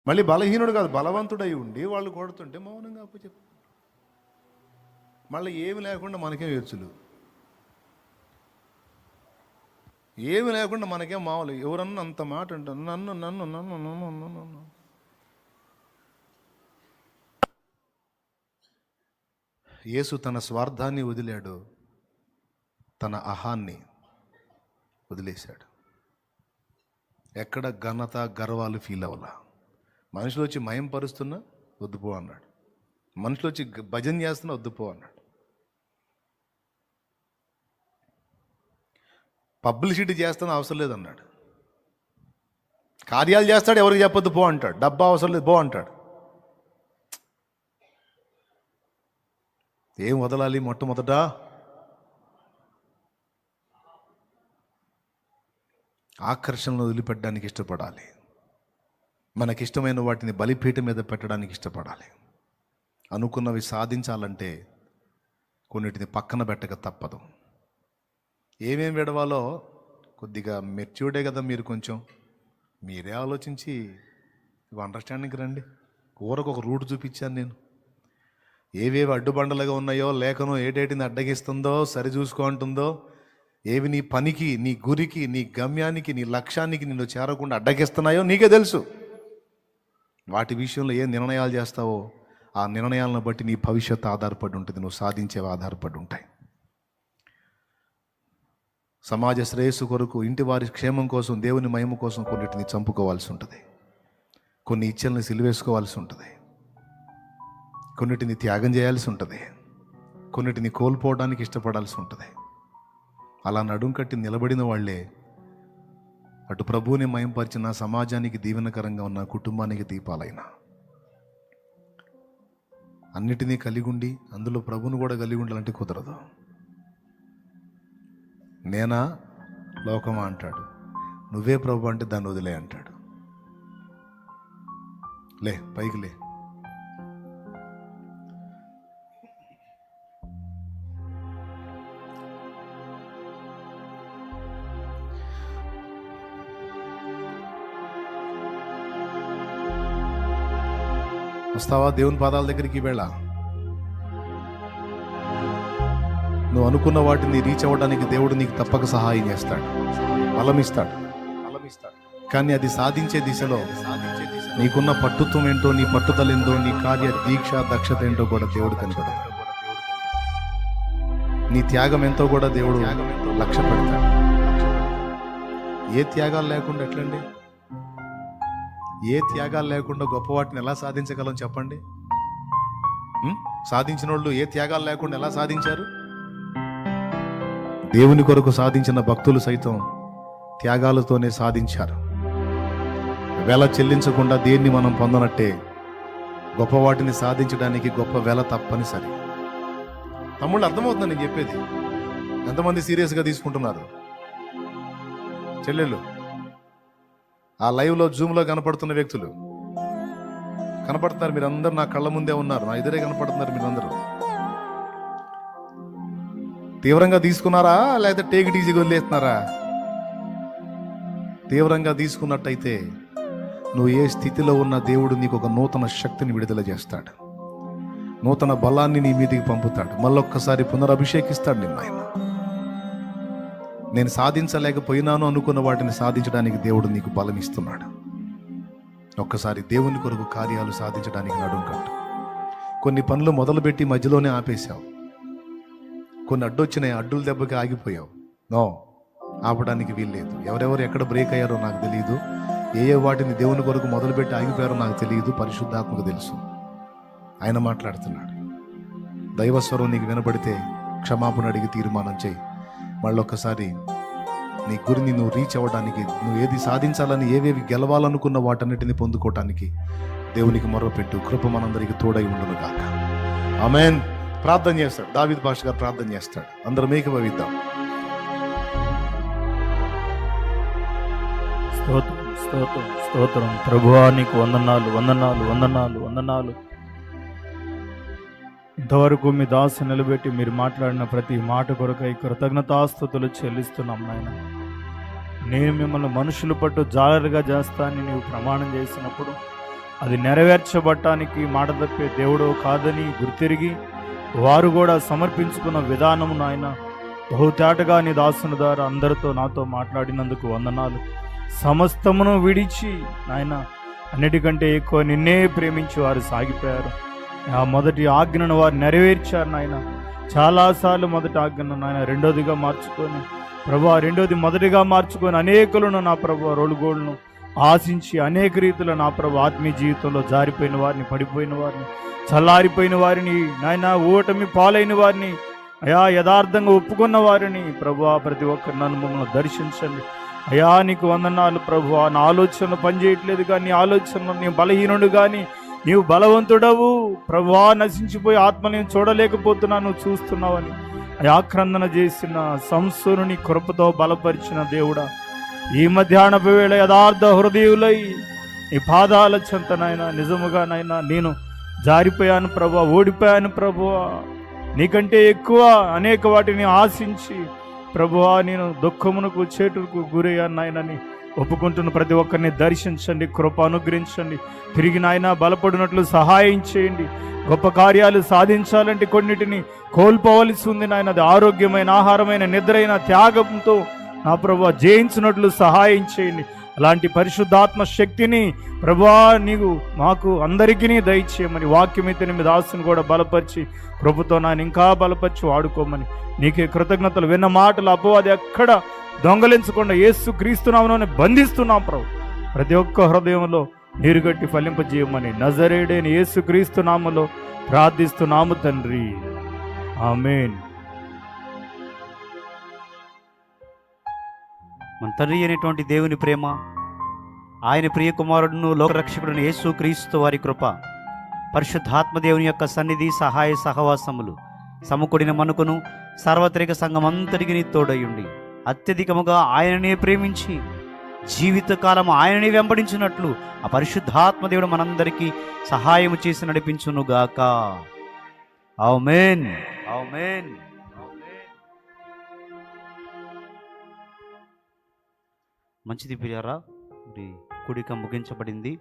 మళ్ళీ బలహీనుడు కాదు, బలవంతుడై ఉండి వాళ్ళు కొడుతుంటే మౌనంగా అప్పచెప్పు. మళ్ళీ ఏమి లేకుండా మనకేం ఎచ్చులు, ఏమి లేకుండా మనకేం మామూలు. ఎవరన్నా అంత మాట అంటారు, నన్ను నన్ను నన్ను నన్ను నన్ను. యేసు తన స్వార్థాన్ని వదిలాడు, తన అహాన్ని వదిలేశాడు. ఎక్కడ ఘనత గర్వాలు ఫీల్ అవ్వాల. మనుషులు వచ్చి మయం పరుస్తున్నా వద్దుపో అన్నాడు, మనుషులు వచ్చి భజన చేస్తున్నా వద్దుపో అన్నాడు. పబ్లిసిటీ చేస్తున్నా అవసరం లేదన్నాడు. కార్యాలు చేస్తాడు, ఎవరికి చెప్పొద్దు పో అంటాడు. డబ్బా అవసరం లేదు పో అంటాడు. ఏం వదలాలి? మొట్టమొదట ఆకర్షణను వదిలిపెట్టడానికి ఇష్టపడాలి. మనకిష్టమైన వాటిని బలిపీఠం మీద పెట్టడానికి ఇష్టపడాలి. అనుకున్నవి సాధించాలంటే కొన్నిటిని పక్కన పెట్టక తప్పదు. ఏమేం విడవాలో కొద్దిగా మెచ్యూర్డే కదా మీరు, కొంచెం మీరే ఆలోచించి అండర్స్టాండింగ్కి రండి. ఊరకు ఒక రూట్ చూపించాను నేను. ఏవేవి అడ్డుబండలుగా ఉన్నాయో, లేఖను ఏటేటిని అడ్డగిస్తుందో సరి చూసుకో అంటుందో, ఏవి నీ పనికి, నీ గురికి, నీ గమ్యానికి, నీ లక్ష్యానికి నిన్ను చేరకుండా అడ్డగిస్తున్నాయో నీకే తెలుసు. వాటి విషయంలో ఏ నిర్ణయాలు చేస్తావో ఆ నిర్ణయాలను బట్టి నీ భవిష్యత్తు ఆధారపడి ఉంటుంది, నువ్వు సాధించేవి ఆధారపడి ఉంటాయి. సమాజ శ్రేయస్సు కొరకు, ఇంటి వారి క్షేమం కోసం, దేవుని మహిమ కోసం కొన్నిటిని చంపుకోవాల్సి ఉంటుంది, కొన్ని ఇచ్చల్ని సిలివేసుకోవాల్సి ఉంటుంది, కొన్నిటిని త్యాగం చేయాల్సి ఉంటుంది, కొన్నిటిని కోల్పోవడానికి ఇష్టపడాల్సి ఉంటుంది. అలా నడుం కట్టి నిలబడిన వాళ్ళే అటు ప్రభువుని మయంపరిచిన, సమాజానికి దీవెనకరంగా ఉన్న, కుటుంబానికి దీపాలైన, అన్నిటినీ కలిగి ఉండి అందులో ప్రభువును కూడా కలిగి ఉండాలంటే కుదరదు. నేనా లోకమా అంటాడు, నువ్వే ప్రభు అంటే దాన్ని వదిలే అంటాడు. లే పైకి లే. వస్తావా దేవుని పాదాల దగ్గరికి? వేళ నువ్వు అనుకున్న వాటిని రీచ్ అవ్వడానికి దేవుడు నీకు తప్పక సహాయం చేస్తాడు, బలం ఇస్తాడు. కానీ అది సాధించే దిశలో నీకున్న పట్టుత్వం ఏంటో, నీ పట్టుదల ఏంటో, నీ కార్య దీక్ష దక్షత ఏంటో కూడా దేవుడు కనిపెడతాడు. నీ త్యాగం ఎంతో కూడా దేవుడు లక్ష్య పెడతాడు. ఏ త్యాగాలు లేకుండా ఎట్లండి? ఏ త్యాగాలు లేకుండా గొప్ప వాటిని ఎలా సాధించగలం చెప్పండి? సాధించిన వాళ్ళు ఏ త్యాగాలు లేకుండా ఎలా సాధించారు? దేవుని కొరకు సాధించిన భక్తులు సైతం త్యాగాలతోనే సాధించారు. వెల చెల్లించకుండా దేన్ని మనం పొందనట్టే గొప్ప వాటిని సాధించడానికి గొప్ప వెల తప్పనిసరి. తమ్ముళ్ళు అర్థమవుతుంది నేను చెప్పేది? ఎంతమంది సీరియస్గా తీసుకుంటున్నారు? చెల్లెళ్ళు, ఆ లైవ్లో జూమ్లో కనపడుతున్న వ్యక్తులు కనపడుతున్నారు, మీరందరూ నా కళ్ళ ముందే ఉన్నారు, నా ఎదురే కనపడుతున్నారు. మీరందరూ తీవ్రంగా తీసుకున్నారా లేకపోతే టేక్ ఇట్ ఈజీగా వదిలేస్తున్నారా? తీవ్రంగా తీసుకున్నట్టయితే నువ్వు ఏ స్థితిలో ఉన్న దేవుడు నీకు ఒక నూతన శక్తిని విడుదల చేస్తాడు, నూతన బలాన్ని నీ మీదికి పంపుతాడు, మళ్ళొక్కసారి పునరభిషేకిస్తాడు నిన్ను ఆయన. నేను సాధించలేకపోయినాను అనుకున్న వాటిని సాధించడానికి దేవుడు నీకు బలం ఇస్తున్నాడు. ఒక్కసారి దేవుని కొరకు కార్యాలు సాధించడానికి నడుం కట్టు. కొన్ని పనులు మొదలుపెట్టి మధ్యలోనే ఆపేశావు, కొన్ని అడ్డొచ్చినాయి, అడ్డుల దెబ్బకి ఆగిపోయావు. నో, ఆపడానికి వీల్లేదు. ఎవరెవరు ఎక్కడ బ్రేక్ అయ్యారో నాకు తెలియదు, ఏ వాటిని దేవుని కొరకు మొదలుపెట్టి ఆగిపోయారో నాకు తెలియదు, పరిశుద్ధాత్మకు తెలుసు. ఆయన మాట్లాడుతున్నాడు. దైవస్వరం నీకు వినబడితే క్షమాపణ అడిగి తీర్మానం చేయి. మళ్ళొక్కసారి నీ గురిని నువ్వు రీచ్ అవ్వడానికి, నువ్వు ఏది సాధించాలని, ఏవేవి గెలవాలనుకున్న వాటన్నిటిని పొందుకోవటానికి దేవునికి మొర్రపెట్టు. కృప మనందరికి తోడై ఉండును గాక. ఆమేన్. ప్రార్థన చేస్తాడు దావీదు పాషా గారు, ప్రార్థన చేస్తాడు. అందరం ఏకీభవిద్దాం. స్తోత్రం స్తోత్రం స్తోత్రం ప్రభువా, నీకు వందనాలు వందనాలు వందనాలు వందనాలు. ఇంతవరకు మీ దాసు నిలబెట్టి మీరు మాట్లాడిన ప్రతి మాట కొరకై కృతజ్ఞతాస్తుతులు చెల్లిస్తున్నాం నాయన. నేను మిమ్మల్ని మనుషులు పట్టు జాలరుగా చేస్తానని నీవు ప్రమాణం చేసినప్పుడు అది నెరవేర్చబడటానికి మాట తప్పే దేవుడో కాదని గుర్తిరిగి వారు కూడా సమర్పించుకున్న విధానము నాయన బహుతేటగా నీ దాసుని ద్వారా అందరితో నాతో మాట్లాడినందుకు వందనాలు. సమస్తమును విడిచి నాయన అన్నిటికంటే ఎక్కువ నిన్నే ప్రేమించి వారు సాగిపోయారు. ఆ మొదటి ఆజ్ఞను వారు నెరవేర్చారు నాయన. చాలాసార్లు మొదటి ఆజ్ఞను నాయన రెండోదిగా మార్చుకొని ప్రభా, రెండోది మొదటిగా మార్చుకొని అనేకులను నా ప్రభు రోలుగోళ్ళను ఆశించి అనేక రీతిలో నా ప్రభు ఆత్మీయ జీవితంలో జారిపోయిన వారిని, పడిపోయిన వారిని, చల్లారిపోయిన వారిని నాయన, ఓటమి పాలైన వారిని, అయా యథార్థంగా ఒప్పుకున్న వారిని ప్రభువా ప్రతి ఒక్కరు నన్ను మమ్మల్ని దర్శించండి. అయా నీకు వందనాలు ప్రభువా. నా ఆలోచనలు పనిచేయట్లేదు కానీ నీ ఆలోచనలు, నీ బలహీనుడు కానీ నీవు బలవంతుడవు ప్రభువా. నశించిపోయి ఆత్మ నేను చూడలేకపోతున్నాను, చూస్తున్నావని ఆక్రందన చేసిన సంసోనుని కృపతో బలపరిచిన దేవుడా, ఈ మధ్యాహ్నపు వేళ యథార్థ హృదయులై నీ పాదాల చెంతనైనా నిజముగానైనా నేను జారిపోయాను ప్రభువా, ఓడిపోయాను ప్రభువా. నీకంటే ఎక్కువ అనేక వాటిని ఆశించి ప్రభువా నేను దుఃఖమునకు చేటుకు గురయ్యాను నాయనని ఒప్పుకుంటున్న ప్రతి ఒక్కరిని దర్శించండి, కృప అనుగ్రహించండి. తిరిగి నాయన బలపడినట్లు సహాయం చేయండి. గొప్ప కార్యాలు సాధించాలంటే కొన్నిటిని కోల్పోవలసి ఉంది నాయన. అది ఆరోగ్యమైన, ఆహారమైన, నిద్రైన, త్యాగంతో నా ప్రభువా జయించినట్లు సహాయం చేయండి. అలాంటి పరిశుద్ధాత్మ శక్తిని ప్రభువా నీవు మాకు అందరికీ దయచేయమని వాక్యమైతే మీ దాసుని కూడా బలపరిచి కృపతో నాయన ఇంకా బలపరిచి వాడుకోమని నీకే కృతజ్ఞతలు. విన్న మాటలు అపవాది ఎక్కడ దొంగలించకుండా యేసు క్రీస్తు నామమున బంధిస్తున్నాం ప్రభు. ప్రతి ఒక్క హృదయంలో నీరుగట్టి ఫలింపజేయమని నజరేయుడైన యేసు క్రీస్తు నామములో ప్రార్థిస్తున్నాము తండ్రి, ఆమేన్. మన తండ్రి అయినటువంటి దేవుని ప్రేమ, ఆయన ప్రియ కుమారుడును లోకరక్షకుడును యేసు క్రీస్తు వారి కృప, పరిశుద్ధాత్మ దేవుని యొక్క సన్నిధి, సహాయ సహవాసములు సమకూడిన మనకును సార్వత్రిక సంఘం అంతటికి తోడయుండి అత్యధికముగా ఆయననే ప్రేమించి జీవితకాలం ఆయననే వెంబడించినట్లు ఆ పరిశుద్ధాత్మ దేవుడు మనందరికీ సహాయము చేసి నడిపించునుగాక. ఆమేన్, ఆమేన్. మంచిది ప్రియారా, మరి కూడిక ముగించబడింది.